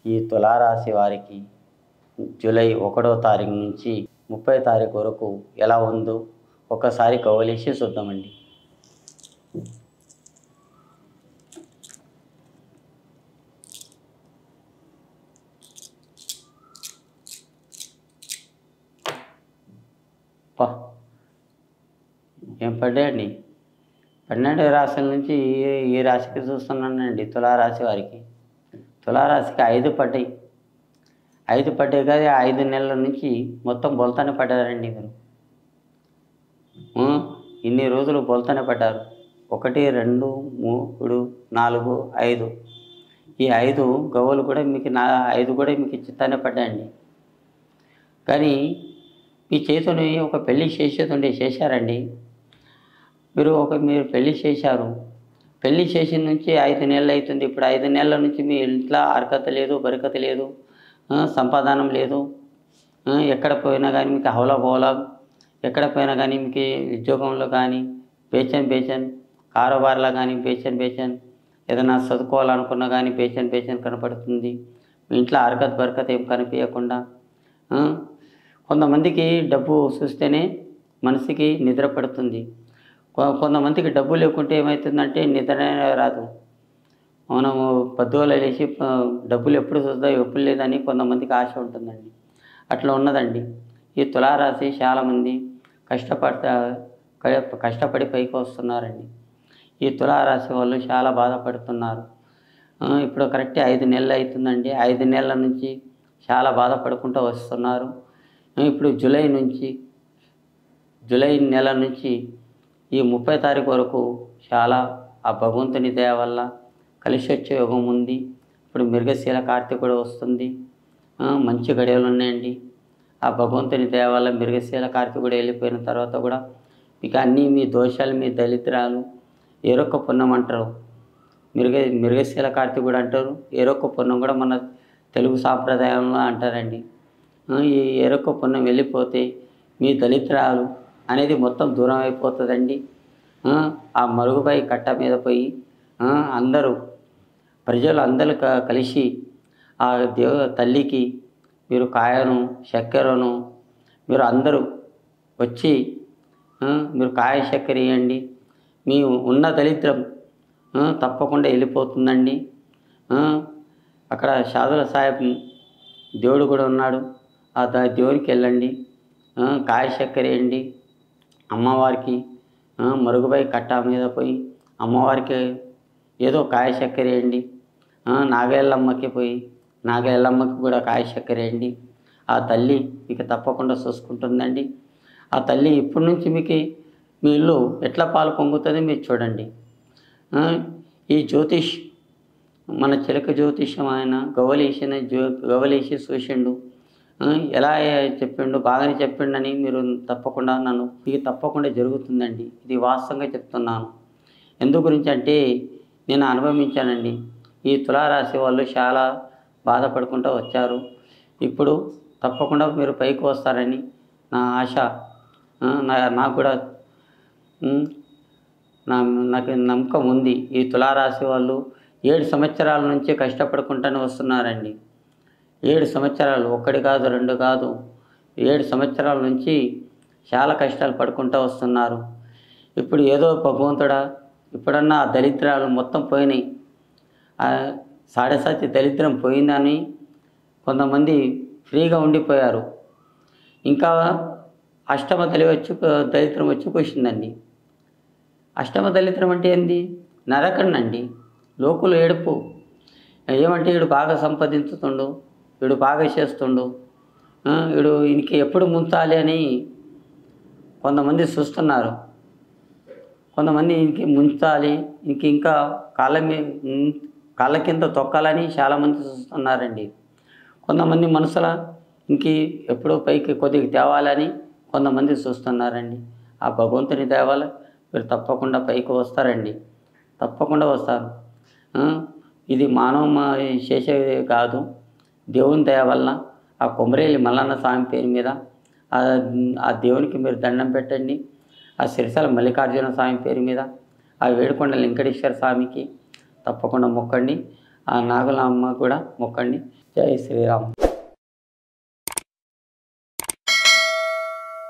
ఈ తులారాశి వారికి జూలై 1వ తారీఖు నుంచి 30వ తారీఖు వరకు ఎలా ఉందో ఒకసారి కవలేసి చూద్దామండి. ఏం పడ్డాయండి? 12 రాశుల నుంచి ఈ రాశికి చూస్తున్నానండి. తులారాశి వారికి, తులారాశికి 5 పడ్డాయి. 5 పడ్డాయి కదా, 5 నెలల నుంచి మొత్తం బొల్తానే పడ్డారండి. మీరు ఇన్ని రోజులు బొల్తానే పడ్డారు. 1, 2, 3, 4, 5 ఈ 5 గవ్వలు కూడా మీకు 5 కూడా మీకు చిత్తానే పడ్డాయండి. కానీ మీ చేతిని ఒక పెళ్ళి చేసేది చేశారండి. మీరు పెళ్ళి చేశారు. పెళ్ళి చేసిన నుంచి 5 నెలలు అవుతుంది. ఇప్పుడు 5 నెలల నుంచి మీ ఇంట్లో అర్హత లేదు, బరకత లేదు, సంపాదనం లేదు. ఎక్కడ పోయినా కానీ మీకు హౌలా ఎక్కడ పోయినా కానీ మీకు ఉద్యోగంలో కానీ బేచన్ కారోబార్లో కానీ బేచన్ ఏదైనా చదువుకోవాలనుకున్నా కానీ బేచన్ కనపడుతుంది. మీ ఇంట్లో అర్హత బరకత ఏం కనిపించకుండా, కొంతమందికి డబ్బు చూస్తేనే మనసుకి నిద్ర పడుతుంది. కొంతమందికి డబ్బు లేకుంటే ఏమవుతుందంటే నిద్రనే రాదు. మనము పద్దువలు లేచి డబ్బులు ఎప్పుడు చూద్దాం, ఎప్పుడు లేదని కొంతమందికి ఆశ ఉంటుందండి. అట్లా ఉన్నదండి. ఈ తులారాశి చాలామంది కష్టపడి పైకి వస్తున్నారండి. ఈ తులారాశి వాళ్ళు చాలా బాధపడుతున్నారు. ఇప్పుడు కరెక్ట్ 5 నెలలు అవుతుందండి. 5 నెలల నుంచి చాలా బాధపడుకుంటూ వస్తున్నారు. ఇప్పుడు జూలై నెల నుంచి ఈ 30వ తారీఖు వరకు చాలా ఆ భగవంతుని దయ వల్ల కలిసి వచ్చే యోగం ఉంది. ఇప్పుడు మృగశీల కార్తీక కూడా వస్తుంది. మంచి గడియలు ఉన్నాయండి. ఆ భగవంతుని దయ వల్ల మృగశీల కార్తీక కూడా వెళ్ళిపోయిన తర్వాత కూడా మీకు అన్నీ మీ దోషాలు, మీ దళిద్రాలు ఏరొక్క పుణ్యం అంటారు. మృగశీల కార్తీక కూడా అంటారు. ఏరొక్క పుణ్యం కూడా మన తెలుగు సాంప్రదాయంలో అంటారండి. ఈ ఏరొక్క పుణ్యం వెళ్ళిపోతే మీ దళిద్రాలు అనేది మొత్తం దూరం అయిపోతుందండి. ఆ మరుగుపై కట్ట మీద పోయి ప్రజలు అందరూ కలిసి ఆ తల్లికి మీరు కాయను, చక్కెరను మీరు అందరూ వచ్చి మీరు కాయ చక్కెర ఇవ్వండి. మీ ఉన్న దళిద్రం తప్పకుండా వెళ్ళిపోతుందండి. అక్కడ షాదుల సాహెబ్ దేవుడు కూడా ఉన్నాడు. ఆ దేవునికి వెళ్ళండి, కాయ చక్కెర వేయండి. అమ్మవారికి మరుగుపై కట్ట మీద పోయి అమ్మవారికి ఏదో కాయ చక్కెర వేయండి. నాగేళ్ళమ్మకి పోయి నాగేళ్ళమ్మకి కూడా కాయ చక్కెర వేయండి. ఆ తల్లి మీకు తప్పకుండా చూసుకుంటుందండి. ఆ తల్లి ఇప్పటి నుంచి మీకు మీ ఇల్లు ఎట్లా పాలు పొంగుతుంది మీరు చూడండి. ఈ జ్యోతిష్ మన చిలక జ్యోతిష్యం ఆయన గవ్వలేసి చూసిండు. ఎలా చెప్పిండు, బాగానే చెప్పిండని మీరు తప్పకుండా మీకు తప్పకుండా జరుగుతుందండి. ఇది వాస్తవంగా చెప్తున్నాను. ఎందు గురించి అంటే నేను అనుభవించానండి. ఈ తులారాశి వాళ్ళు చాలా బాధపడుకుంటూ వచ్చారు. ఇప్పుడు తప్పకుండా మీరు పైకి వస్తారని నా ఆశ. నాకు కూడా నాకు నమ్మకం ఉంది. ఈ తులారాశి వాళ్ళు 7 సంవత్సరాల నుంచి కష్టపడుకుంటూనే వస్తున్నారండి. 7 సంవత్సరాలు, 1 కాదు 2 కాదు, 7 సంవత్సరాల నుంచి చాలా కష్టాలు పడుకుంటూ వస్తున్నారు. ఇప్పుడు ఏదో భగవంతుడా ఇప్పుడన్నా ఆ దరిద్రాలు మొత్తం పోయినాయి, సాడసాతి దరిద్రం పోయిందని కొంతమంది ఫ్రీగా ఉండిపోయారు. ఇంకా అష్టమ దరిద్రం వచ్చి కూర్చుందండి. అష్టమ దరిద్రం అంటే ఏంది? నరకండి. లోకులు ఏడుపు. ఏమంటే వీడు బాగా సంపాదించుతుండు, వీడు బాగా చేస్తుండు, వీడు ఇంక ఎప్పుడు ముంచాలి అని కొంతమంది చూస్తున్నారు. కొంతమంది ఇంక ముంచాలి, ఇంకా కాళ్ళ కింద తొక్కాలని చాలామంది చూస్తున్నారండి. కొంతమంది మనసుల ఇంక ఎప్పుడో పైకి కొద్దిగా తేవాలని కొంతమంది చూస్తున్నారండి. ఆ భగవంతుని దేవాల మీరు తప్పకుండా పైకి వస్తారండి, తప్పకుండా వస్తారు. ఇది మానవ చేసేది కాదు, దేవుని దయ వల్ల ఆ కొమరేలి మల్లన్న స్వామి పేరు మీద ఆ దేవునికి మీరు దండం పెట్టండి. ఆ సిరిసిల్ల మల్లికార్జున స్వామి పేరు మీద ఆ వేడుకొండ వెంకటేశ్వర స్వామికి తప్పకుండా మొక్కండి. ఆ నాగుల అమ్మ కూడా మొక్కండి. జై శ్రీరామ్.